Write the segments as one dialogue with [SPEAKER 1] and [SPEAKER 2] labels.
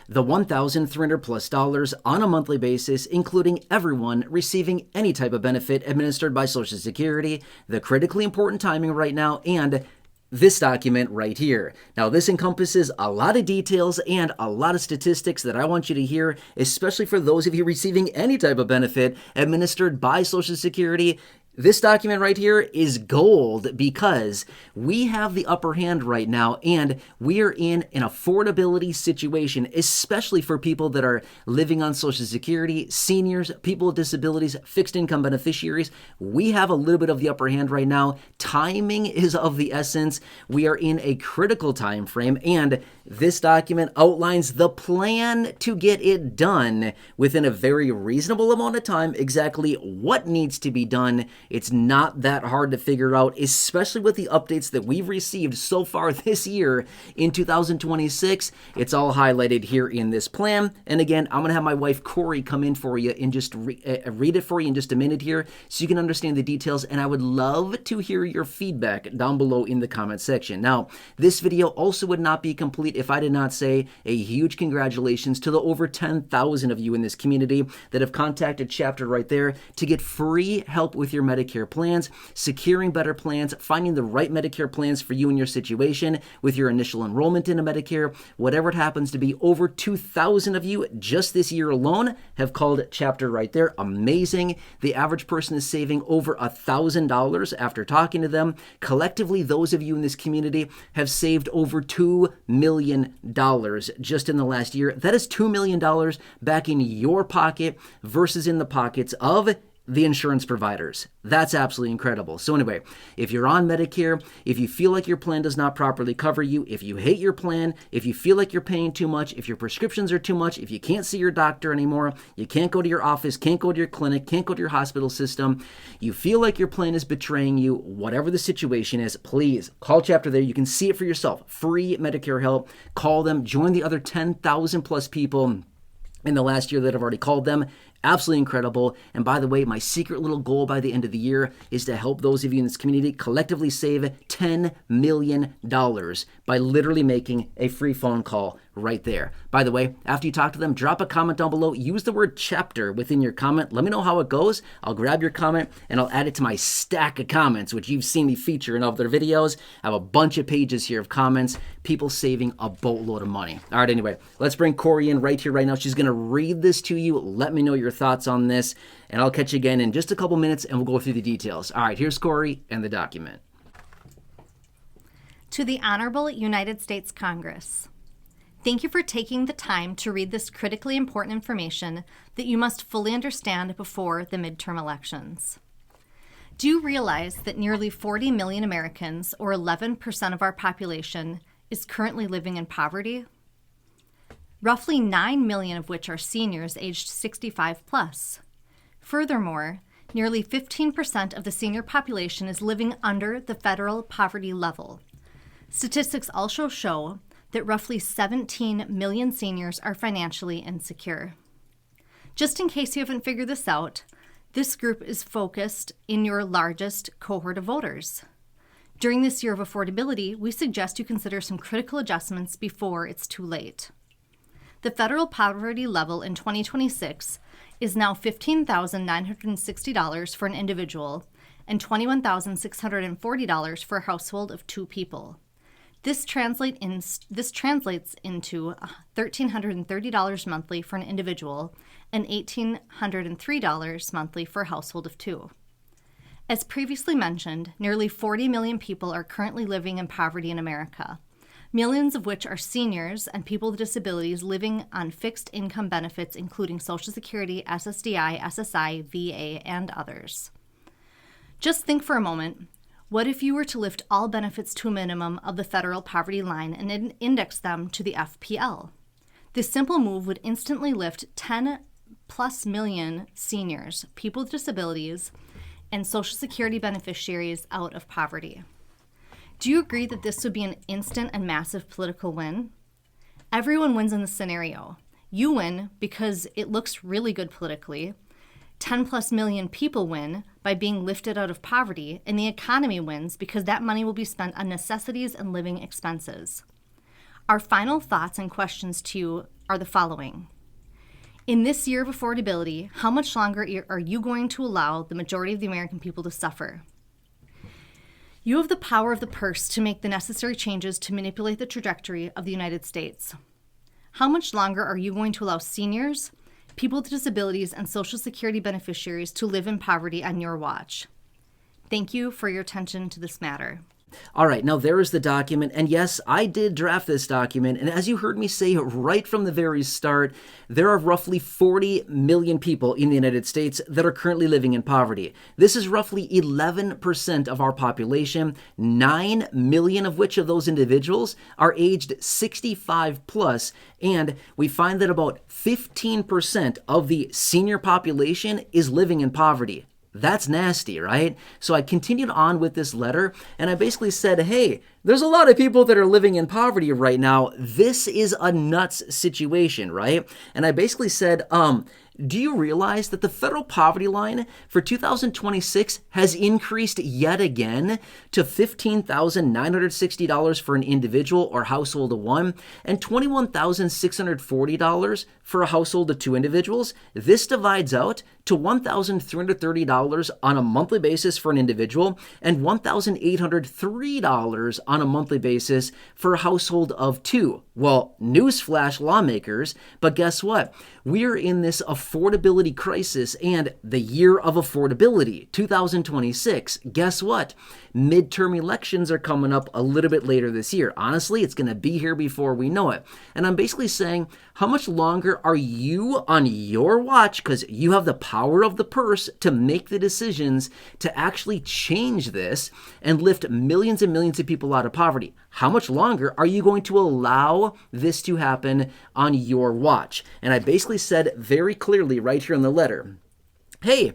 [SPEAKER 1] the $1,300 plus on a monthly basis, including everyone receiving any type of benefit administered by Social Security, the critically important timing right now, and this document right here. Now, this encompasses a lot of details and a lot of statistics that I want you to hear, especially for those of you receiving any type of benefit administered by Social Security. This document right here is gold because we have the upper hand right now, and we are in an affordability situation, especially for people that are living on Social Security, seniors, people with disabilities, fixed income beneficiaries. We have a little bit of the upper hand right now. Timing is of the essence. We are in a critical time frame, and this document outlines the plan to get it done within a very reasonable amount of time, exactly what needs to be done. It's not that hard to figure out, especially with the updates that we've received so far this year in 2026. It's all highlighted here in this plan. And again, I'm going to have my wife Corey come in for you and just read it for you in just a minute here so you can understand the details. And I would love to hear your feedback down below in the comment section. Now, this video also would not be complete if I did not say a huge congratulations to the over 10,000 of you in this community that have contacted Chapter right there to get free help with your Medicare plans, securing better plans, finding the right Medicare plans for you and your situation with your initial enrollment into Medicare, whatever it happens to be. Over 2,000 of you just this year alone have called Chapter right there. Amazing. The average person is saving over $1,000 after talking to them. Collectively, those of you in this community have saved over $2 million just in the last year. That is $2 million back in your pocket versus in the pockets of the insurance providers. That's absolutely incredible. So anyway, if you're on Medicare, if you feel like your plan does not properly cover you, if you hate your plan, if you feel like you're paying too much, if your prescriptions are too much, if you can't see your doctor anymore, you can't go to your office, can't go to your clinic, can't go to your hospital system, you feel like your plan is betraying you, whatever the situation is, please call Chapter there. You can see it for yourself. Free Medicare help. Call them. Join the other 10,000 plus people in the last year that have already called them. Absolutely incredible. And by the way, my secret little goal by the end of the year is to help those of you in this community collectively save $10 million by literally making a free phone call right there. By the way, after you talk to them, drop a comment down below. Use the word Chapter within your comment. Let me know how it goes. I'll grab your comment and I'll add it to my stack of comments, which you've seen me feature in all of their videos. I have a bunch of pages here of comments, people saving a boatload of money. All right, anyway, let's bring Corey in right here, right now. She's going to read this to you. Let me know your thoughts on this, and I'll catch you again in just a couple minutes and we'll go through the details. All right, here's Corey and the document.
[SPEAKER 2] To the Honorable United States Congress, thank you for taking the time to read this critically important information that you must fully understand before the midterm elections. Do you realize that nearly 40 million Americans, or 11% of our population, is currently living in poverty? Roughly 9 million of which are seniors aged 65 plus. Furthermore, nearly 15% of the senior population is living under the federal poverty level. Statistics also show that roughly 17 million seniors are financially insecure. Just in case you haven't figured this out, this group is focused in your largest cohort of voters. During this year of affordability, we suggest you consider some critical adjustments before it's too late. The federal poverty level in 2026 is now $15,960 for an individual and $21,640 for a household of 2 people. This translates into $1,330 monthly for an individual and $1,803 monthly for a household of 2. As previously mentioned, nearly 40 million people are currently living in poverty in America, millions of which are seniors and people with disabilities living on fixed income benefits including Social Security, SSDI, SSI, VA, and others. Just think for a moment. What if you were to lift all benefits to a minimum of the federal poverty line and index them to the FPL? This simple move would instantly lift 10 plus million seniors, people with disabilities, and Social Security beneficiaries out of poverty. Do you agree that this would be an instant and massive political win? Everyone wins in this scenario. You win because it looks really good politically. 10 plus million people win by being lifted out of poverty, and the economy wins because that money will be spent on necessities and living expenses. Our final thoughts and questions to you are the following. In this year of affordability, how much longer are you going to allow the majority of the American people to suffer? You have the power of the purse to make the necessary changes to manipulate the trajectory of the United States. How much longer are you going to allow seniors, people with disabilities, and Social Security beneficiaries to live in poverty on your watch? Thank you for your attention to this matter.
[SPEAKER 1] All right, now there is the document, and yes, I did draft this document, and as you heard me say right from the very start, there are roughly 40 million people in the United States that are currently living in poverty. This is roughly 11% of our population, 9 million of which of those individuals are aged 65 plus, and we find that about 15% of the senior population is living in poverty. That's nasty, right? So I continued on with this letter, and I basically said, hey, there's a lot of people that are living in poverty right now. This is a nuts situation, right? And I basically said, do you realize that the federal poverty line for 2026 has increased yet again to $15,960 for an individual or household of one and $21,640 for a household of two individuals? This divides out to $1,330 on a monthly basis for an individual and $1,803 on a monthly basis for a household of two. Well, newsflash, lawmakers, but guess what? We're in this affordability crisis and the year of affordability, 2026. Guess what? Midterm elections are coming up a little bit later this year. Honestly, it's going to be here before we know it. And I'm basically saying, how much longer are you on your watch, because you have the power of the purse to make the decisions to actually change this and lift millions and millions of people out of poverty? How much longer are you going to allow this to happen on your watch? And I basically said very clearly right here in the letter, hey,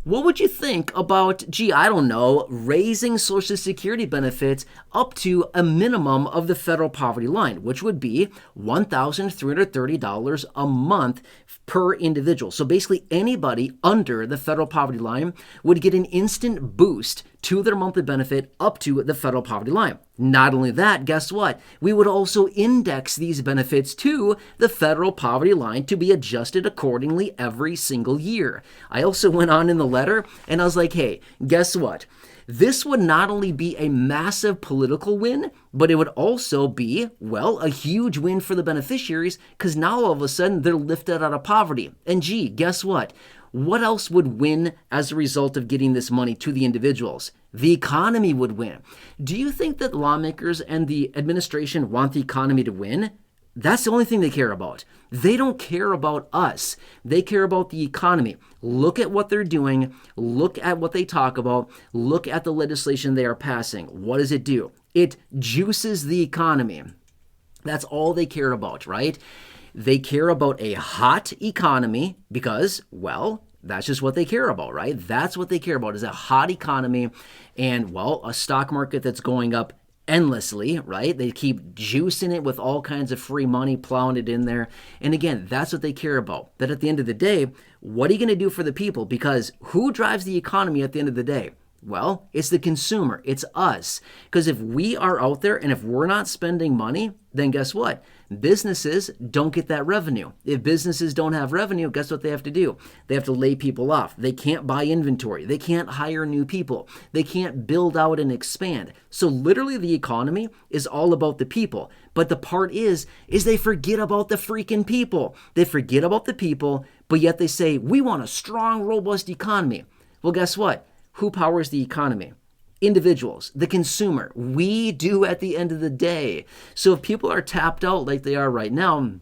[SPEAKER 1] what would you think about, I don't know, raising Social Security benefits up to a minimum of the federal poverty line, which would be $1,330 a month per individual. So basically anybody under the federal poverty line would get an instant boost to their monthly benefit up to the federal poverty line. Not only that, guess what? We would also index these benefits to the federal poverty line to be adjusted accordingly every single year. I also went on in the letter and I was like, hey, guess what? This would not only be a massive political win, but it would also be, well, a huge win for the beneficiaries, because now all of a sudden they're lifted out of poverty. And guess what? What else would win as a result of getting this money to the individuals? The economy would win. Do you think that lawmakers and the administration want the economy to win? That's the only thing they care about. They don't care about us. They care about the economy. Look at what they're doing. Look at what they talk about. Look at the legislation they are passing. What does it do? It juices the economy. That's all they care about, right? They care about a hot economy because, well, that's just what they care about, right? That's what they care about is a hot economy and, well, a stock market that's going up endlessly, right? They keep juicing it with all kinds of free money, plowing it in there. And again, that's what they care about. That at the end of the day, what are you going to do for the people? Because who drives the economy at the end of the day? Well, it's the consumer. It's us. Because if we are out there and if we're not spending money, then guess what? Businesses don't get that revenue. If businesses don't have revenue, guess what they have to do? They have to lay people off. They can't buy inventory. They can't hire new people. They can't build out and expand. So literally the economy is all about the people. But the part is they forget about the freaking people. They forget about the people, but yet they say, we want a strong, robust economy. Well, guess what? Who powers the economy? Individuals, the consumer. We do at the end of the day. So if people are tapped out like they are right now,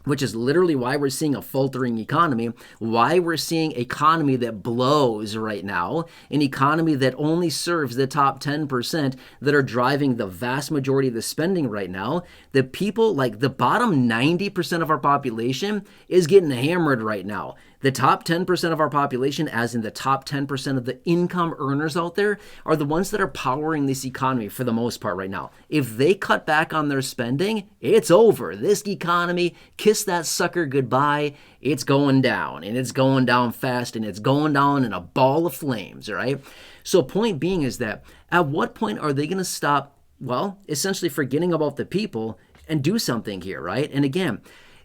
[SPEAKER 1] which is literally why we're seeing a faltering economy, why we're seeing an economy that blows right now, an economy that only serves the top 10% that are driving the vast majority of the spending right now. The people, like the bottom 90% of our population is getting hammered right now. The top 10% of our population, as in the top 10% of the income earners out there, are the ones that are powering this economy for the most part right now. If they cut back on their spending, it's over. This economy, kiss that sucker goodbye. It's going down, and it's going down fast, and it's going down in a ball of flames, all right? So point being is that at what point are they going to stop, well, essentially forgetting about the people and do something here, right? And again,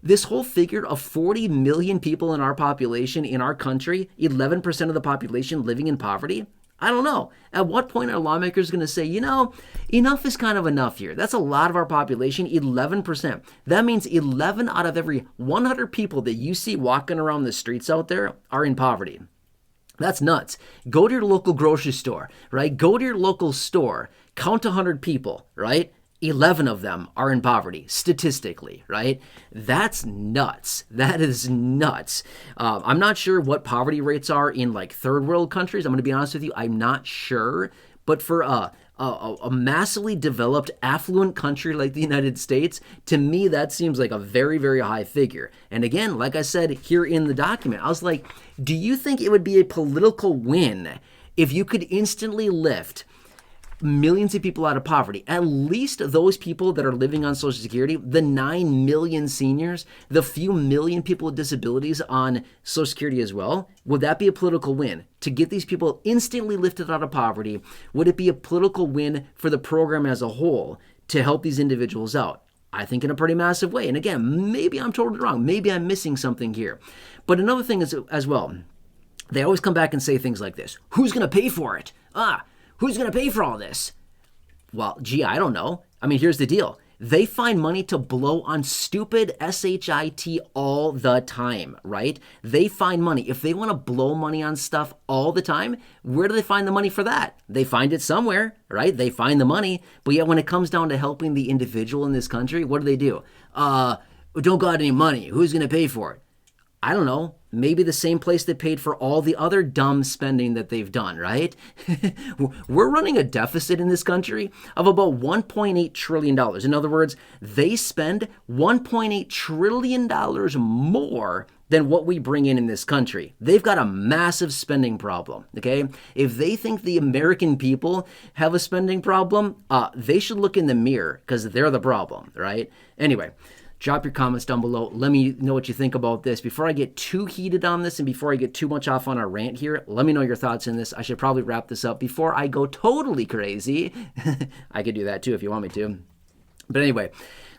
[SPEAKER 1] This whole figure of 40 million people in our population, in our country, 11% of the population living in poverty, I don't know. At what point are lawmakers going to say, enough is kind of enough here? That's a lot of our population, 11%. That means 11 out of every 100 people that you see walking around the streets out there are in poverty. That's nuts. Go to your local grocery store, right? Go to your local store, count 100 people, right? 11 of them are in poverty, statistically, right? That's nuts. That is nuts. I'm not sure what poverty rates are in like third world countries. I'm going to be honest with you. I'm not sure. But for a massively developed, affluent country like the United States, to me, that seems like a very, very high figure. And again, like I said here in the document, I was like, do you think it would be a political win if you could instantly lift millions of people out of poverty, at least those people that are living on Social Security, the 9 million seniors, the few million people with disabilities on Social Security as well? Would that be a political win? To get these people instantly lifted out of poverty, would it be a political win for the program as a whole to help these individuals out? I think in a pretty massive way. And again, maybe I'm totally wrong. Maybe I'm missing something here. But another thing is as well, they always come back and say things like this. Who's going to pay for it? Who's going to pay for all this? Well, gee, I don't know. I mean, here's the deal. They find money to blow on stupid SHIT all the time, right? They find money. If they want to blow money on stuff all the time, where do they find the money for that? They find it somewhere, right? They find the money. But yet when it comes down to helping the individual in this country, what do? Don't got any money. Who's going to pay for it? I don't know. Maybe the same place that paid for all the other dumb spending that they've done, right? We're running a deficit in this country of about $1.8 trillion. In other words, they spend $1.8 trillion more than what we bring in this country. They've got a massive spending problem, okay? If they think the American people have a spending problem, they should look in the mirror because they're the problem, right? Anyway, drop your comments down below. Let me know what you think about this. Before I get too heated on this and before I get too much off on our rant here, let me know your thoughts on this. I should probably wrap this up before I go totally crazy. I could do that too if you want me to. But anyway,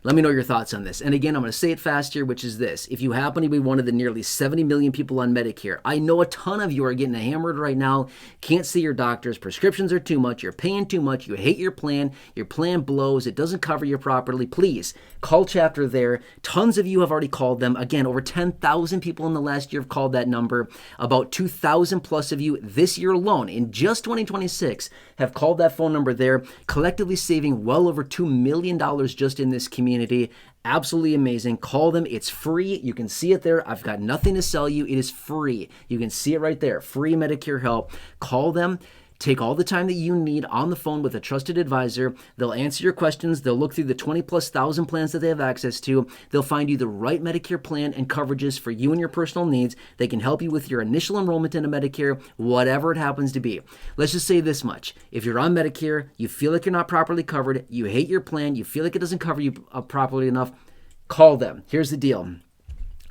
[SPEAKER 1] let me know your thoughts on this. And again, I'm going to say it fast here, which is this. If you happen to be one of the nearly 70 million people on Medicare, I know a ton of you are getting hammered right now, can't see your doctors, prescriptions are too much, you're paying too much, you hate your plan blows, it doesn't cover you properly. Please, call Chapter There. Tons of you have already called them. Again, over 10,000 people in the last year have called that number. About 2,000 plus of you this year alone, in just 2026, have called that phone number there, collectively saving well over $2 million just in this community. Absolutely amazing. Call them. It's free. You can see it there. I've got nothing to sell you. It is free. You can see it right there. Free Medicare help. Call them. Take all the time that you need on the phone with a trusted advisor. They'll answer your questions. They'll look through the 20,000+ plans that they have access to. They'll find you the right Medicare plan and coverages for you and your personal needs. They can help you with your initial enrollment into Medicare, whatever it happens to be. Let's just say this much. If you're on Medicare, you feel like you're not properly covered, you hate your plan, you feel like it doesn't cover you properly enough, call them. Here's the deal.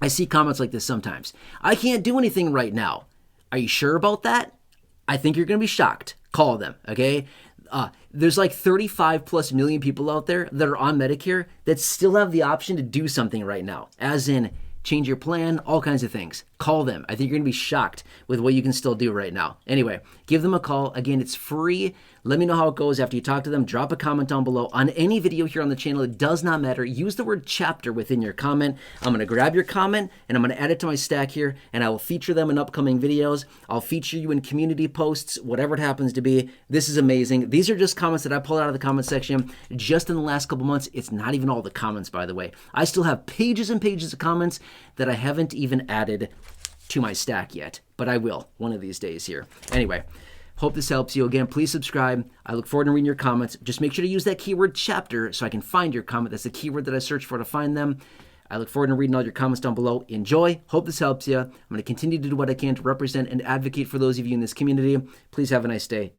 [SPEAKER 1] I see comments like this sometimes. I can't do anything right now. Are you sure about that? I think you're going to be shocked. Call them, okay? There's like 35+ million people out there that are on Medicare that still have the option to do something right now, as in change your plan, all kinds of things. Call them. I think you're going to be shocked with what you can still do right now. Anyway, give them a call. Again, it's free. Let me know how it goes after you talk to them. Drop a comment down below on any video here on the channel. It does not matter. Use the word chapter within your comment. I'm going to grab your comment and I'm going to add it to my stack here and I will feature them in upcoming videos. I'll feature you in community posts, whatever it happens to be. This is amazing. These are just comments that I pulled out of the comment section just in the last couple months. It's not even all the comments, by the way. I still have pages and pages of comments that I haven't even added to my stack yet, but I will one of these days here. Anyway, hope this helps you. Again, please subscribe. I look forward to reading your comments. Just make sure to use that keyword chapter so I can find your comment. That's the keyword that I search for to find them. I look forward to reading all your comments down below. Enjoy. Hope this helps you. I'm going to continue to do what I can to represent and advocate for those of you in this community. Please have a nice day.